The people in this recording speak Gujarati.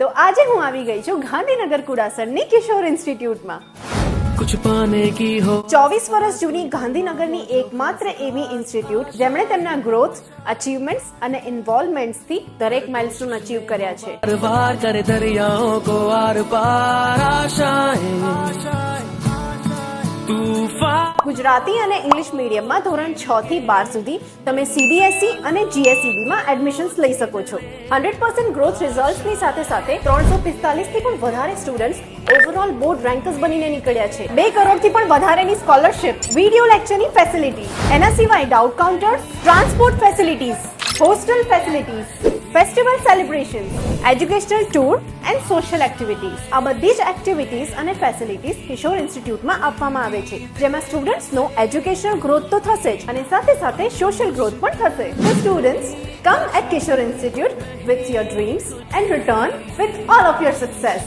તો આજે હું આવી ગઈ છું ગાંધીનગર કુડાસરની કિશોર ઇન્સ્ટિટ્યૂટમાં. कुछ पाने की हो 24 વર્ષ જૂની ગાંધીનગરની એકમાત્ર એવી ઇન્સ્ટિટ્યૂટ જેમણે તેમના ગ્રોથ, અચીવમેન્ટ્સ અને ઇન્વોલ્વમેન્ટ્સથી દરેક માઇલસ્ટોન અચીવ કર્યા છે. हर बार करे दरियाओं को आर पार आशाएं तूफान ગુજરાતી અને ઇંગ્લિશ મીડિયમમાં ધોરણ 6 થી 12 સુધી તમે CBSE અને GSEB માં એડમિશન્સ લઈ શકો છો. 100% ગ્રોથ રિઝલ્ટ્સની સાથે સાથે 345 થી પણ વધારે સ્ટુડન્ટ્સ ઓવરઓલ બોર્ડ રેન્કર્સ બનીને નીકળ્યા છે. 2 કરોડથી પણ વધારેની સ્કોલરશિપ, વિડિયો લેક્ચરની ફેસિલિટી, એના સિવાય doubt counters, transport facilities, hostel facilities, festival celebrations, educational tour and social activities. આ બધી જ એક્ટિવિટીઝ અને ફેસિલિટીઝ કિશોર ઇન્સ્ટિટ્યૂટમાં આપવામાં આવે છે, જેમાં સ્ટુડન્ટ્સનો એજ્યુકેશનલ ગ્રોથ તો થશે જ અને સાથે સાથે સોશિયલ ગ્રોથ પણ થશે. So students, come at Kishore Institute with your dreams and return with all of your success.